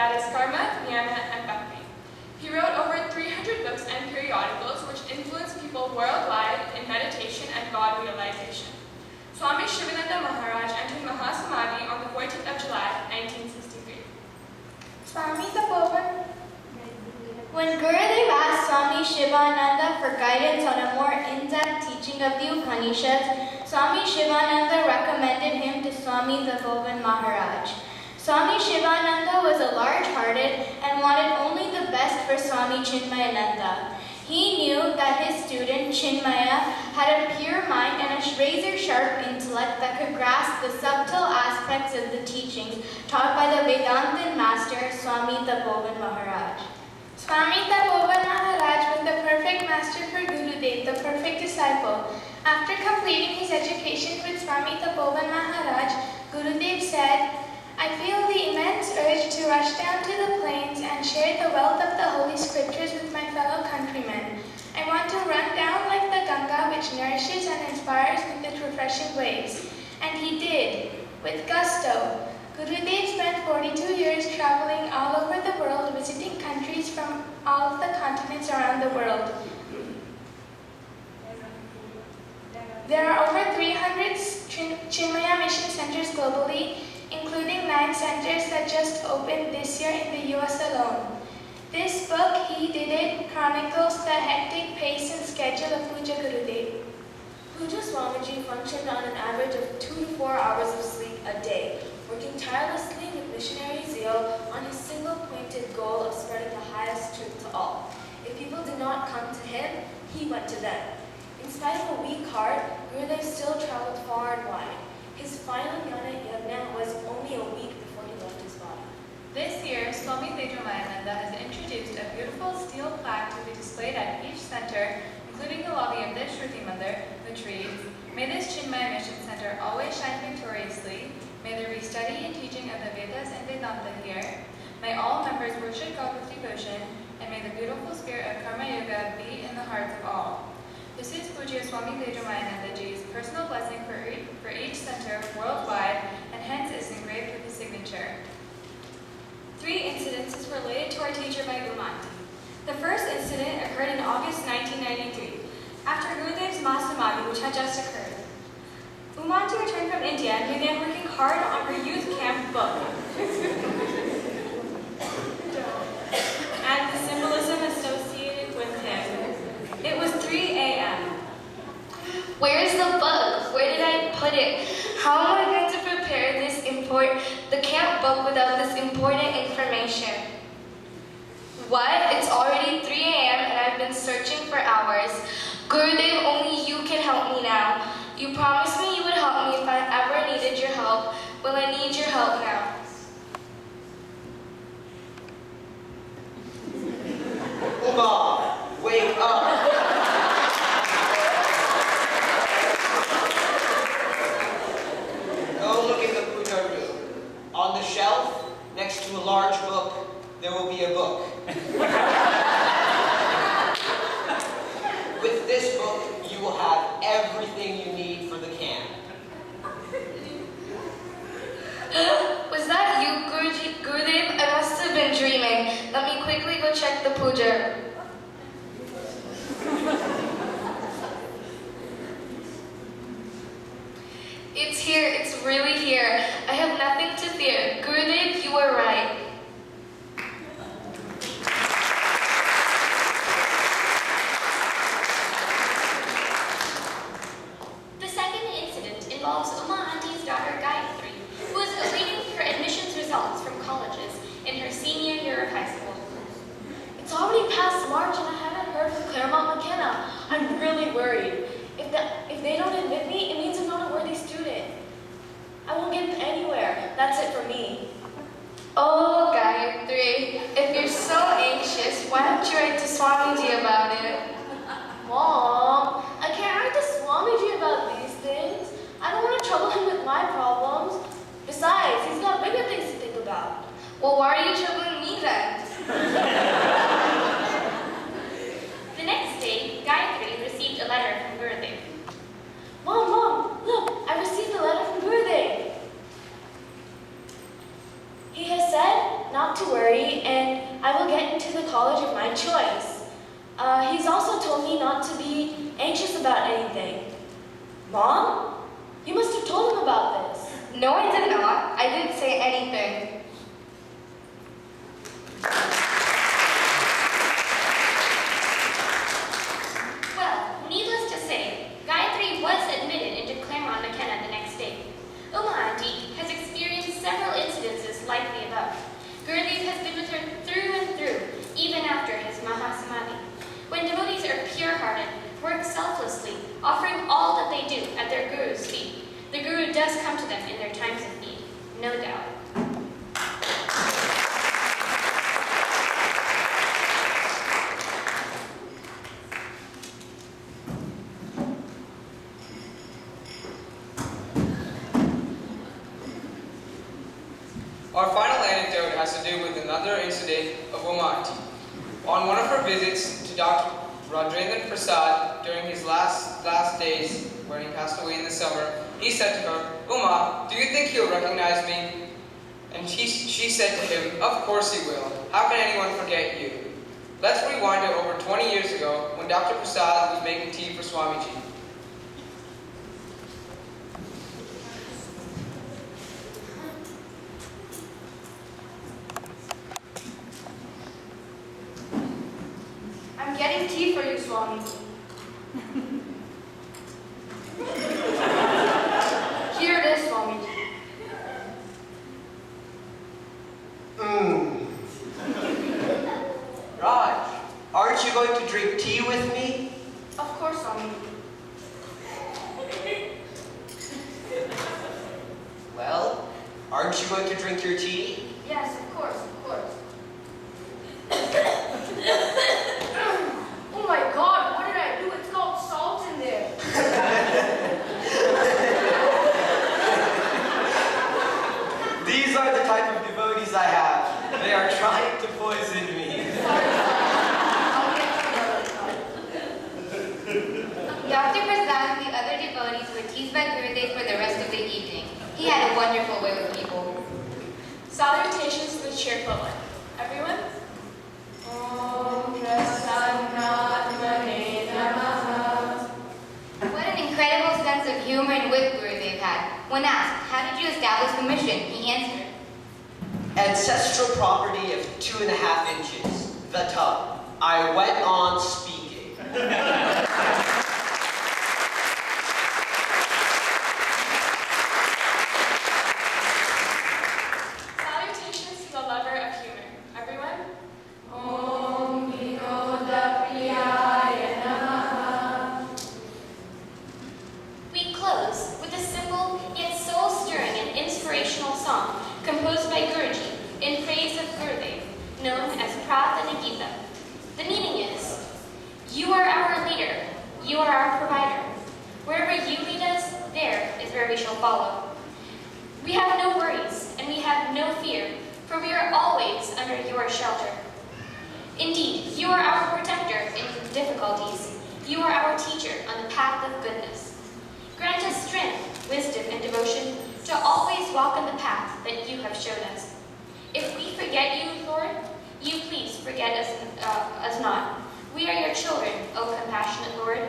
that is karma, jnana, and bhakti. He wrote over 300 books and periodicals which influenced people worldwide in meditation and God realization. Swami Shivananda Maharaj entered Mahasamadhi on the 14th of July, 1963. Swami Tapovan. When Gurudev asked Swami Shivananda for guidance on a more in-depth teaching of the Upanishads, Swami Shivananda recommended him to Swami Tapovan Maharaj. Swami Shivananda was a large-hearted and wanted only the best for Swami Chinmayananda. He knew that his student, Chinmaya, had a pure mind and a razor-sharp intellect that could grasp the subtle aspects of the teachings taught by the Vedantin master, Swami Tapovan Maharaj. Swami Tapovan Maharaj was the perfect master for Gurudev, the perfect disciple. After completing his education with Swami Tapovan Maharaj, Gurudev said, I feel the immense urge to rush down to the plains and share the wealth of the Holy Scriptures with my fellow countrymen. I want to run down like the Ganga, which nourishes and inspires with its refreshing waves. And he did, with gusto. Gurudev spent 42 years traveling all over the world, visiting countries from all of the continents around the world. There are over 300 Chinmaya mission centers globally, including 9 centers that just opened this year in the US alone. This book, He Did It, chronicles the hectic pace and schedule of Puja Gurudev. Puja Swamiji functioned on an average of 2 to 4 hours of sleep a day, working tirelessly with missionary zeal on his single-pointed goal of spreading the highest truth to all. If people did not come to him, he went to them. In spite of a weak heart, Gurudev still traveled far and wide. His final Jnana Yajna was only a week before he left his body. This year, Swami Tejomayananda has introduced a beautiful steel plaque to be displayed at each center, including the lobby of the Shruti Mandir, which reads, May this Chinmaya Mission Center always shine victoriously. May there be study and teaching of the Vedas and Vedanta here. May all members worship God with devotion, and may the beautiful spirit of Karma Yoga be in the hearts of all. This is Pujya Swami Tejomayanandaji's personal blessing for each center worldwide, and hence is engraved with his signature. 3 incidences related to our teacher by Umanti. The first incident occurred in August 1993, after Gurudev's Mahasamadhi, which had just occurred. Umanti returned from India and began working hard on her youth camp book. And the symbolism associated with him. It was 3 a.m. Where's the book? Where did I put it? How am I going to prepare the camp book without this important information? What? It's already 3 a.m. and I've been searching for hours. Gurudev, only you can help me now. You promised me you would help me if I ever needed your help. Well, I need your help now. Uma, wake up! Go look in the puja room. On the shelf, next to a large book, there will be a book. With this book, you will have everything you need for the camp. Was that you, Gurudev? I must have been dreaming. Let me quickly go check the puja. It's here. It's really here. I have nothing to fear. Gurudev, you are right. The second incident involves Uma Auntie's daughter Gayatri, who is awaiting her admissions results from colleges in her senior year of high school. It's already past March and I haven't heard from Claremont McKenna. I'm really worried. If they don't admit me, it means I'm not a worthy student. I won't get anywhere. That's it for me. Oh, Gayatri, if you're so anxious, why don't you write to Swamiji about it? Mom, I can't write to Swamiji about these things. I don't want to trouble him with my problems. Besides, he's got bigger things to think about. Well, why are you troubling me then? The next day, Gayatri received a letter from Gurudev. Mom, look, I received a letter from Gurudev. He has said not not to worry, and I will get into the college of my choice. He's also told me not to be anxious about anything. Mom? You must have told him about this. No, I did not. I didn't say anything. Well, needless to say, Gayatri was admitted into Claremont McKenna the next day. Uma Auntie has experienced several incidences like the above. Gurudev has been with her through and through, even after his Mahasamadhi. When devotees are pure-hearted, work selflessly, offering all that they do at their Guru's feet, the Guru does come to them in their times of need, no doubt. Our final anecdote has to do with another incident of Uma Auntie. On one of her visits to Dr. Rajendran Prasad during his last days, when he passed away in the summer, he said to her, "Uma, do you think he'll recognize me?" And she said to him, "Of course he will. How can anyone forget you?" Let's rewind to over 20 years ago when Dr. Prasad was making tea for Swamiji. I'm getting tea for you, Swami. Here it is, Swami. Raj, aren't you going to drink tea with me? Of course, Swami. Well, aren't you going to drink your tea? Yes, of course, of course. Oh my God, what did I do? It's called salt in there. These are the type of devotees I have. They are trying to poison me. Dr. Prasad and the other devotees were teased by Gurudev for the rest of the evening. He had a wonderful way with people. Salutations to the cheerful one. Everyone? What an incredible sense of humor and wit Gurudev had. When asked, how did you establish the mission, he answered, Ancestral property of 2.5 inches, the tongue. I went on speaking. Salutations to the lover of humor. Everyone? We close with a simple yet soul-stirring and inspirational song composed by Guruji in praise of Gurudev, known as Pratana Gita. The meaning is, you are our leader, you are our provider. Wherever you lead us, there is where we shall follow. We have no worries and we have no fear, for we are always under your shelter. Indeed, you are our protector in difficulties. You are our teacher on the path of goodness. Grant us strength, wisdom, and devotion to always walk on the path that you have showed us. If we forget you, Lord, you please forget us not. We are your children, O compassionate Lord,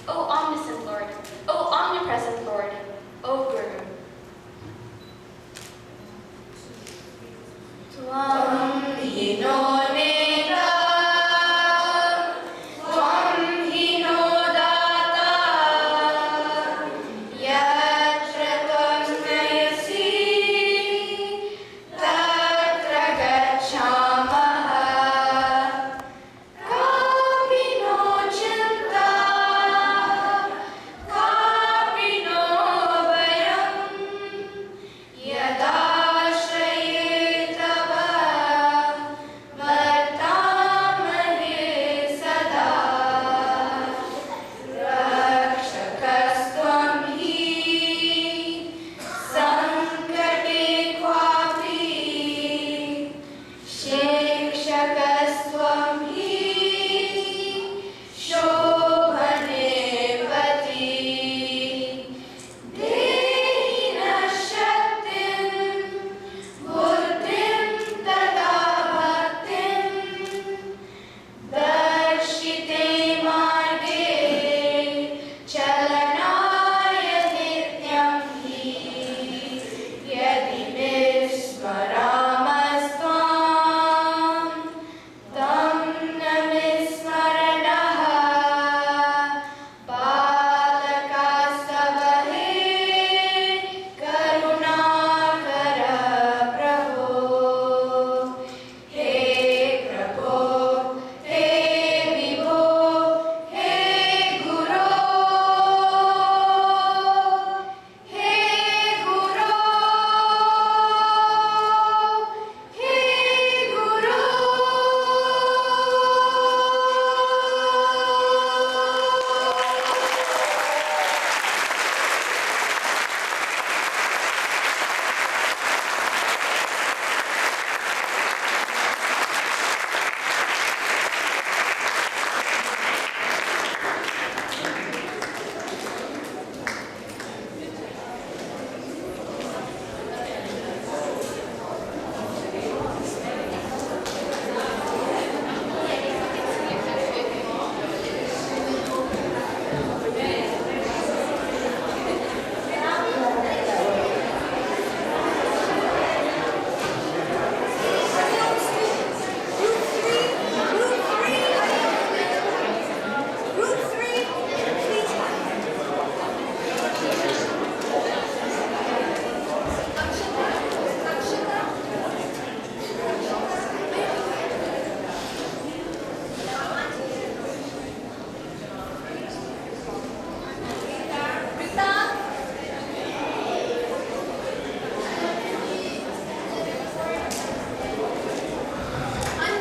O omniscient Lord, O omnipresent Lord, O Guru. Tvam hino neta, tvam hino data, yatra tvam nayasi, tatra gacchamaha, kapino chinta, kapino vayam, yada shrayeta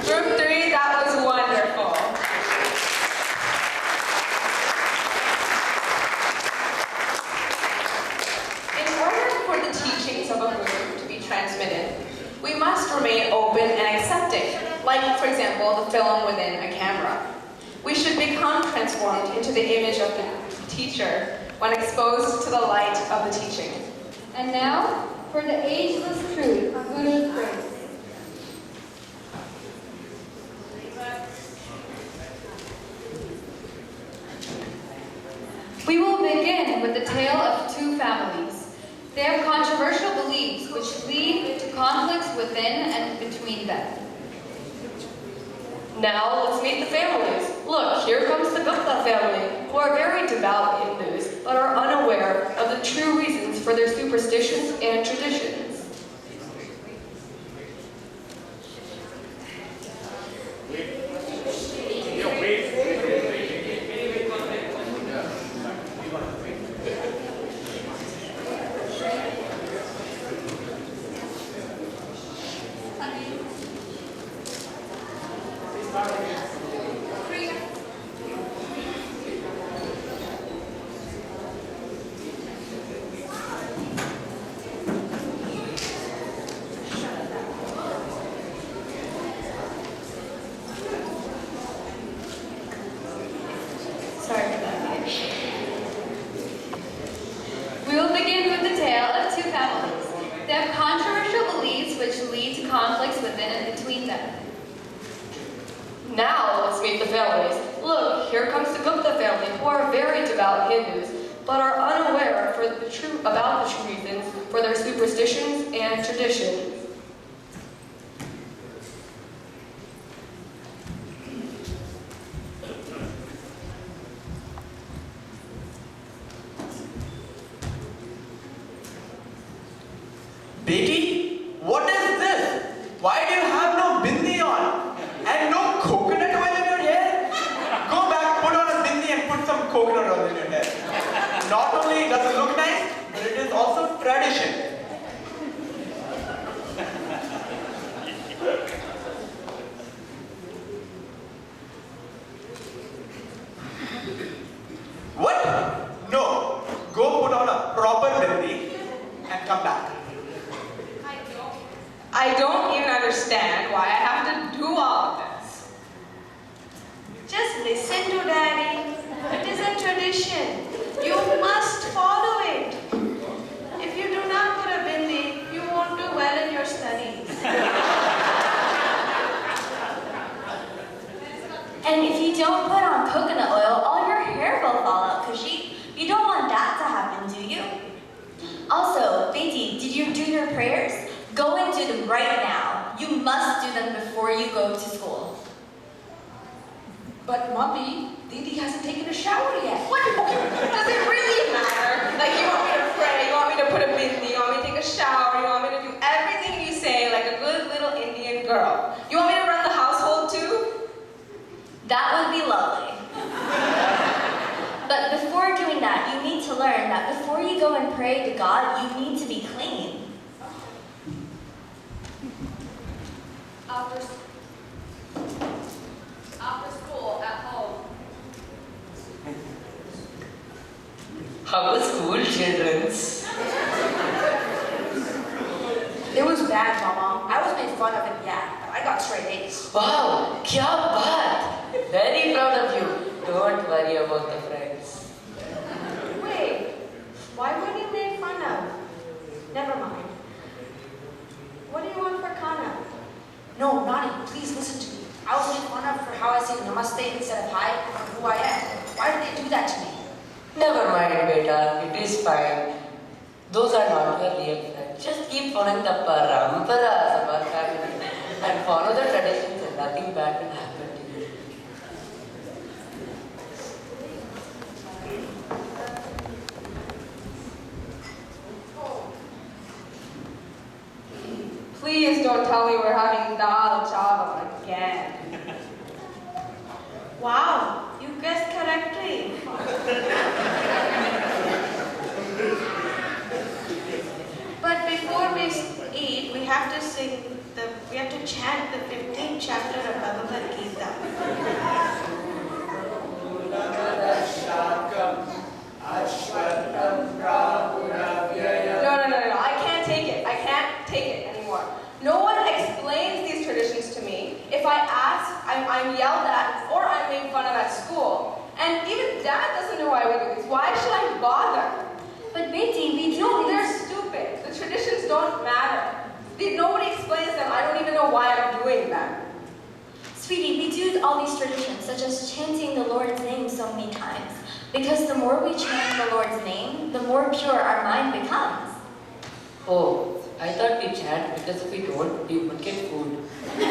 Group 3, that was wonderful. In order for the teachings of a group to be transmitted, we must remain open and accepting, like, for example, the film within a camera. We should become transformed into the image of the teacher when exposed to the light of the teaching. And now, for the ageless truth, Guru's grace. We will begin with the tale of two families. They have controversial beliefs which lead to conflicts within and between them. Now let's meet the families. Look, here comes the Gupta family, who are very devout Hindus, but are unaware of the true reasons for their superstitions and traditions. We will begin with the tale of two families. They have controversial beliefs which lead to conflicts within and between them. Now let's meet the families. Look, here comes the Gupta family, who are very devout Hindus, but are unaware about the true reasons for their superstitions and traditions. Beti, what is this? Why do you have no bindi on? And no coconut oil in your hair? Go back, put on a bindi and put some coconut oil in your hair. Not only does it look nice, but it is also tradition. What? No. Go put on a proper bindi and come back. I don't even understand why I have to do all of this. Just listen to Daddy. It is a tradition. You must follow it. If you do not put a bindi, you won't do well in your studies. And if you don't put on coconut oil, all your hair will fall out, Kushi. You don't want that to happen, do you? Also, Beti, did you do your prayers? Go and do them right now. You must do them before you go to school. But Mommy, Didi hasn't taken a shower yet. What? Does it really matter? Like, you want me to pray, you want me to put a bindi, you want me to take a shower, you want me to do everything you say like a good little Indian girl. You want me to run the household too? That would be lovely. But before doing that, you need to learn that before you go and pray to God, you need to be clean. After school, at home. How was school, children's? It was bad, Mama. I was made fun of it, yeah, but I got straight A's. Wow, kya baat! Very proud of you. Don't worry about the friends. Wait, why were you made fun of? Never mind. What do you want for Kana? No, Nani, please listen to me. I was made fun of for how I say namaste instead of hi and who I am. Why did they do that to me? Never mind, beta. It is fine. Those are not your real friends. Just keep following the paramparas of our family and follow the traditions and nothing bad will happen to you. Please don't tell me we're having dal chawal again. Wow, you guessed correctly. But before we eat, we have to chant the 15th chapter of all these traditions, such as chanting the Lord's name so many times. Because the more we chant the Lord's name, the more pure our mind becomes. Oh, I thought we chant because if we don't, we would get food. Isn't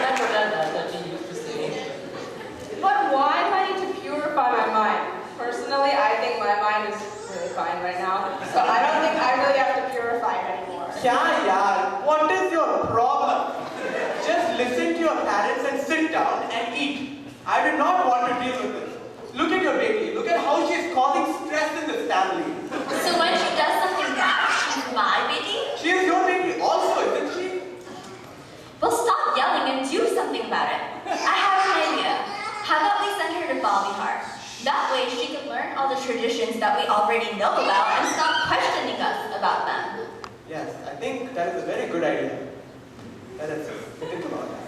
that what our Dadaji used to say? But why do I need to purify my mind? Personally, I think my mind is really fine right now. So I don't think I really have to purify it anymore. Yeah, what is your problem? Just listen to your parents and sit down and eat. I do not want to deal with this. Look at your baby. Look at how she's causing stress in this family. So when she does something bad, she's my baby? She is your baby also, isn't she? Well, stop yelling and do something about it. I have an idea. How about we send her to Bobbyhart? That way she can learn all the traditions that we already know about and stop questioning us about them. Yes, I think that is a very good idea. Let us think about that.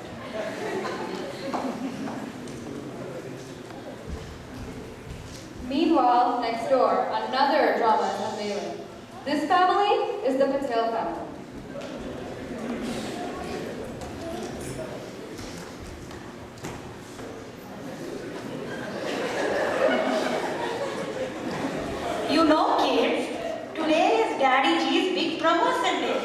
Meanwhile, next door, another drama is unveiling. This family is the Patel family. You know, kids, today is Daddy G's big promotion day.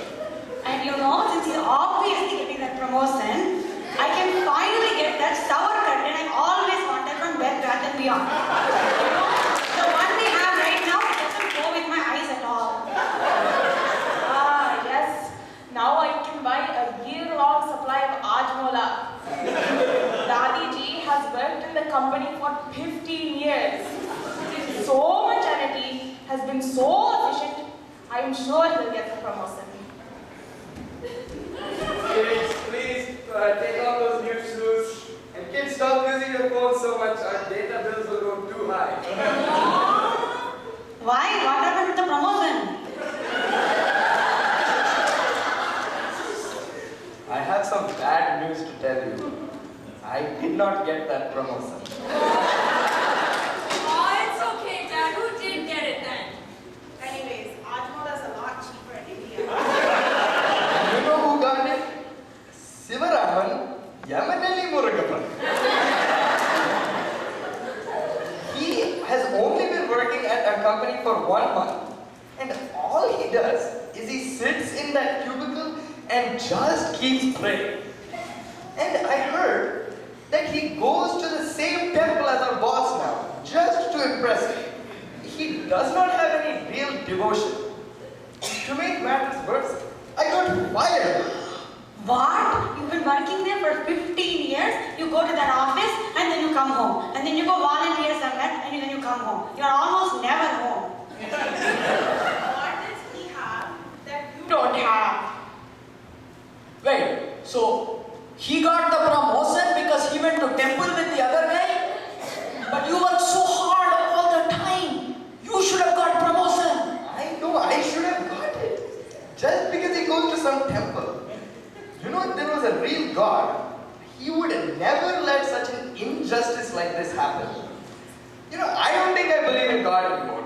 And you know, since he's obviously getting that promotion, I can finally get that shower curtain I always wanted from Bed Bath & Beyond. You know, the one we have right now doesn't go with my eyes at all. Ah, yes. Now I can buy a year-long supply of Ajmola. Dadi Ji has worked in the company for 15 years. So much energy, has been so efficient. I am sure he'll get the promotion. Kids, please take off those new shoes. And kids, stop using your phone so much. Our data bills will go too high. Why? What happened to the promotion? I have some bad news to tell you. I did not get that promotion. Oh, it's okay, Dad. Who did get it then? Anyways, Ajmola is a lot cheaper in India. And you know who got it? Sivaraman Yamanelli Murugapan. He has only been working at a company for 1 month. And all he does is he sits in that cubicle and just keeps praying. And I heard that he goes to the same temple as our boss now, just to impress him. He does not have any real devotion. To make matters worse, I got fired. What? You've been working there for 15 years? You go to that office and then you come home. And then you go volunteer somewhere and then you come home. You're almost never home. What does he have that you Don't have. Wait, so he got the promotion because he went to temple with the other guy? But you worked so hard all the time. You should have got promotion. I know, I should have got it. Just because he goes to some temple. You know, if there was a real God, he would never let such an injustice like this happen. You know, I don't think I believe in God anymore.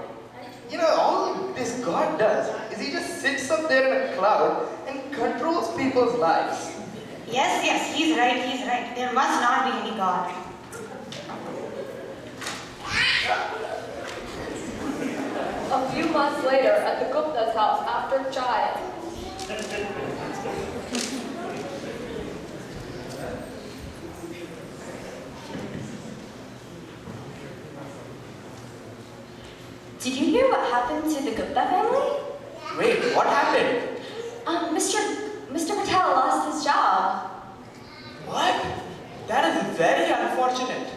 You know, all this God does is he just sits up there in a cloud and controls people's lives. Yes, he's right. There must not be any God. A few months later, at the Gupta's house after chai. Did you hear what happened to the Gupta family? Wait, what happened? Mr. Patel lost his job. What? That is very unfortunate.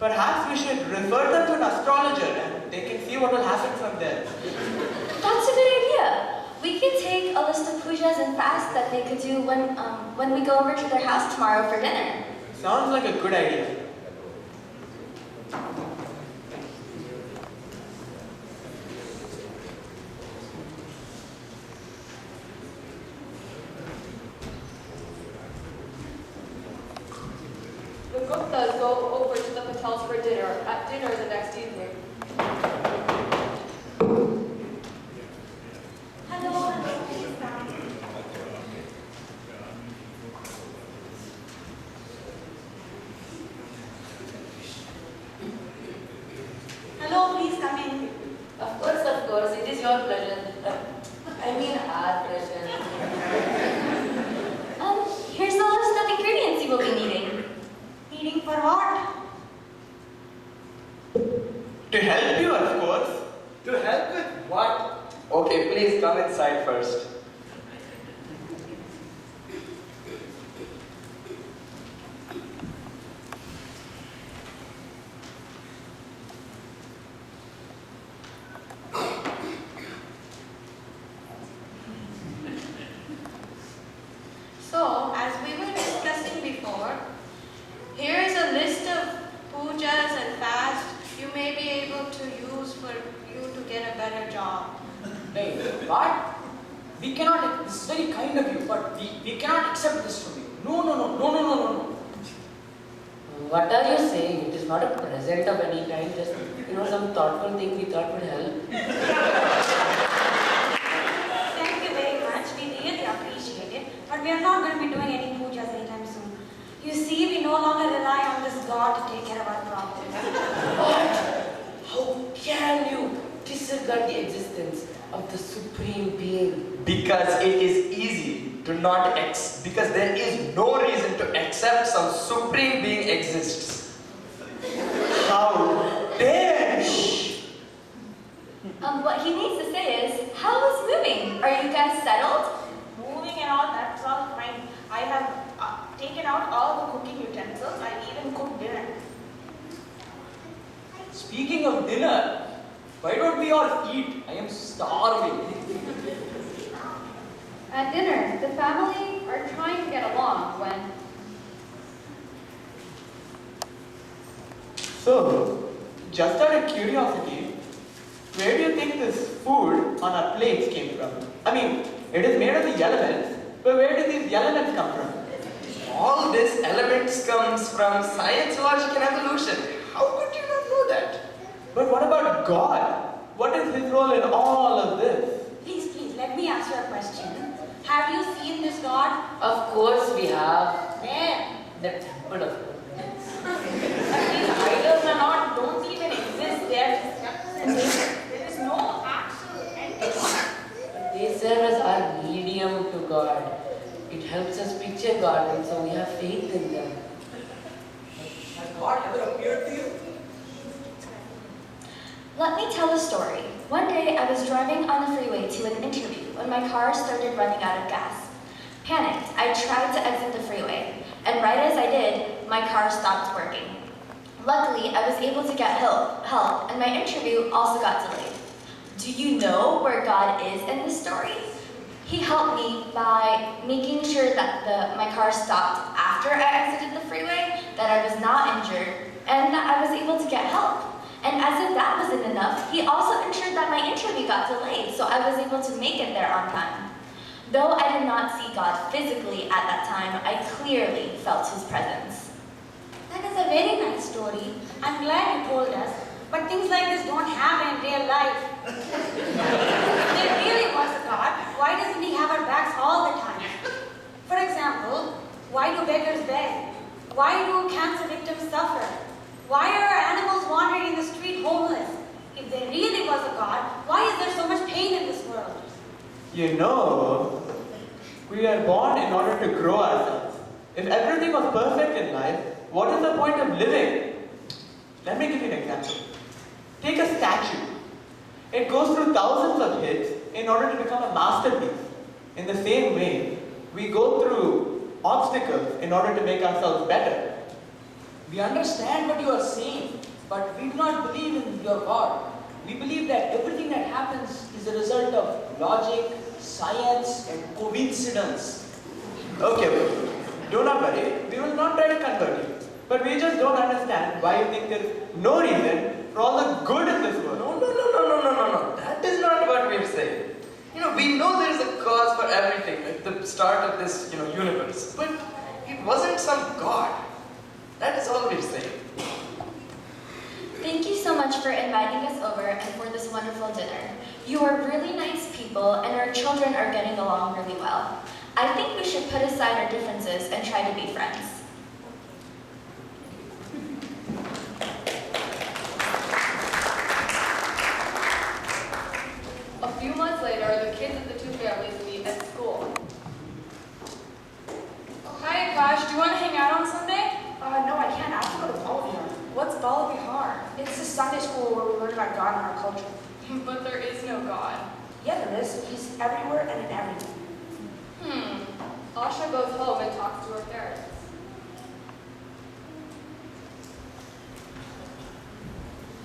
Perhaps we should refer them to an astrologer and they can see what will happen from there. That's a good idea. We could take a list of pujas and fasts that they could do when we go over to their house tomorrow for dinner. Sounds like a good idea. The Guptas go over to the Patels for dinner, at dinner the next evening. To help you, of course. To help with what? Okay, please come inside first. So, as we were discussing before, here is a list of pujas and fasts you may be able to use for you to get a better job. Hey, what? We cannot, this is very kind of you, but we cannot accept this from you. No. What are you saying? It is not a present of any kind, just, some thoughtful thing we thought would help. Thank you very much. We really appreciate it. But we are not going to be doing any pujas anytime soon. You see, we no longer rely on this God to take care of our problems. What? How can you disregard the existence of the Supreme Being? Because it is easy to not because there is no reason to accept some supreme being exists. How dare What he needs to say is, how is moving? Are you guys settled? Moving and all, that's all fine. I have taken out all the cooking utensils. I even cooked dinner. Speaking of dinner, why don't we all eat? I am starving. At dinner, the family are trying to get along when... So, just out of curiosity, where do you think this food on our plates came from? I mean, it is made of the elements, but where did these elements come from? All these elements comes from science, logic, and evolution. How could you not know that? But what about God? What is his role in all of this? Please, let me ask you a question. Have you seen this God? Of course we have. Where? The temple of goodness. These idols are not, don't even exist. They are just representations. There is no actual entity. They serve as our medium to God. It helps us picture God, and so we have faith in them. Has God ever appeared to you? Let me tell a story. One day, I was driving on the freeway to an interview when my car started running out of gas. Panicked, I tried to exit the freeway, and right as I did, my car stopped working. Luckily, I was able to get help, and my interview also got delayed. Do you know where God is in this story? He helped me by making sure that my car stopped after I exited the freeway, that I was not injured, and that I was able to get help. And as if that wasn't enough, he also ensured that my interview got delayed, so I was able to make it there on time. Though I did not see God physically at that time, I clearly felt his presence. That is a very nice story. I'm glad you told us. But things like this don't happen in real life. If there really was a God, why doesn't he have our backs all the time? For example, why do beggars beg? Why do cancer victims suffer? Why are animals wandering in the street homeless? If there really was a God, why is there so much pain in this world? You know, we are born in order to grow ourselves. If everything was perfect in life, what is the point of living? Let me give you an example. Take a statue. It goes through thousands of hits in order to become a masterpiece. In the same way, we go through obstacles in order to make ourselves better. We understand what you are saying, but we do not believe in your God. We believe that everything that happens is a result of logic, science, and coincidence. Okay, do not worry. We will not try to convert you. But we just don't understand why you think there is no reason for all the good in this world. No. That is not what we're saying. We know there is a cause for everything at the start of this, universe. But it wasn't some God. That is all we're saying. Thank you so much for inviting us over and for this wonderful dinner. You are really nice people, and our children are getting along really well. I think we should put aside our differences and try to be friends. A few months later, the kids of the two families meet at school. Hi, Akash. Do you want to hang out on Sunday? No, I can't. I have to go to ball game. What's Bala Vihar? It's a Sunday school where we learn about God and our culture. But there is no God. Yeah, there is. He's everywhere and in everything. Asha goes home and talks to her parents.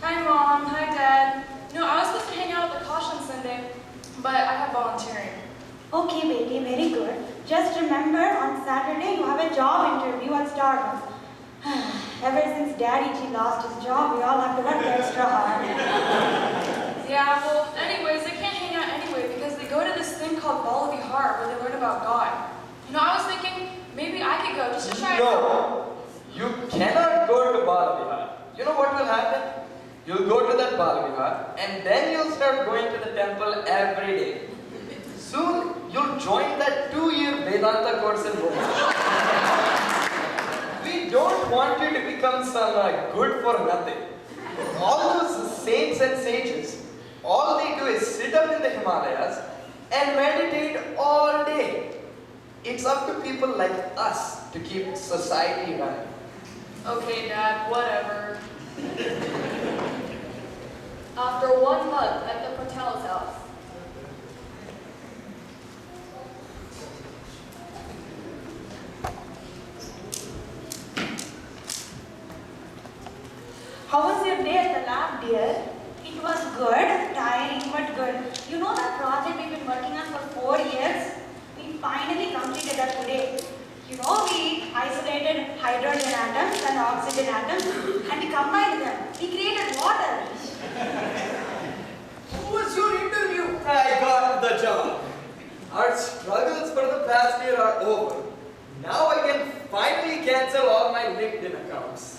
Hi Mom, hi Dad. No, I was supposed to hang out at the Kosh on Sunday, but I have volunteering. Okay, baby, very good. Just remember, on Saturday you have a job interview at Starbucks. Ever since Daddy G lost his job, we all have to work extra hard. Yeah, well, anyways, they can't hang out anyway because they go to this thing called Bala Vihar where they learn about God. You know, I was thinking maybe I could go just to try it out. No, you cannot go to Bala Vihar. You know what will happen? You'll go to that Bala Vihar and then you'll start going to the temple every day. Soon, you'll join that 2-year Vedanta course in Rome. We don't want you to become some good for nothing. All those saints and sages, all they do is sit up in the Himalayas and meditate all day. It's up to people like us to keep society running. Okay, Dad, whatever. After 1 month at the Patel's house. How was your day at the lab, dear? It was good, tiring but good. You know that project we've been working on for 4 years? We finally completed that today. You know, we isolated hydrogen atoms and oxygen atoms and we combined them. We created water. Who was your interview? I got the job. Our struggles for the past year are over. Now I can finally cancel all my LinkedIn accounts.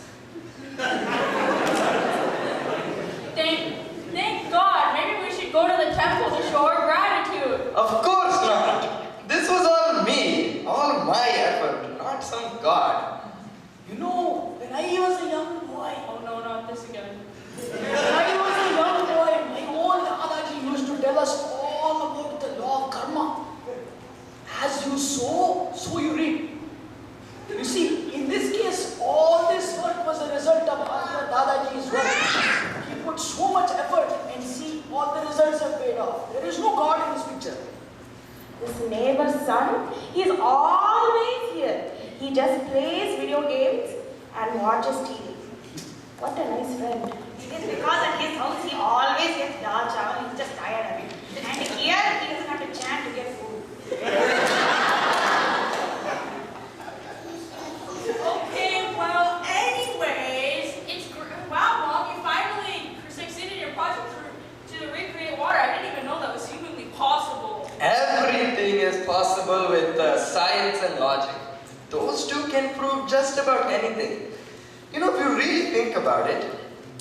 Thank God. Maybe we should go to the temple to show our gratitude. Of course not. This was all me, all my effort, not some god. You know, when I was a young boy, Oh no, not this again. when I was a young boy, my old Dadaji used to tell us all about the law of karma. As you sow, so you reap. You see, in this case, all this work was a result of our Dadaji's work. He put so much effort and see, all the results have paid off. There is no God in this picture. This neighbor's son, he's always here. He just plays video games and watches TV. What a nice friend. It is because at his house he always gets dal chawal. He's just tired of it. And here he doesn't have to chant to get food. Okay, well, anyways, wow, Mom, you finally succeeded in your project to recreate water. I didn't even know that was humanly possible. Everything is possible with science and logic. Those two can prove just about anything. You know, if you really think about it,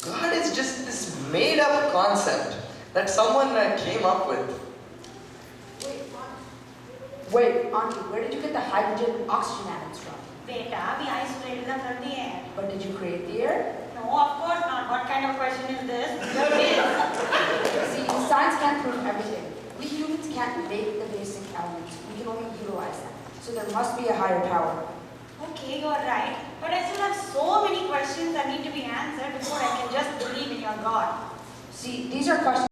God is just this made-up concept that someone came up with. Wait, Auntie, where did you get the hydrogen and oxygen atoms from? Beta, we isolated them from the air. But did you create the air? No, of course not. What kind of question is this? See, science can't prove everything. We humans can't make the basic elements. We can only utilize them. So there must be a higher power. Okay, you're right. But I still have so many questions that need to be answered before I can just believe in your God. See, these are questions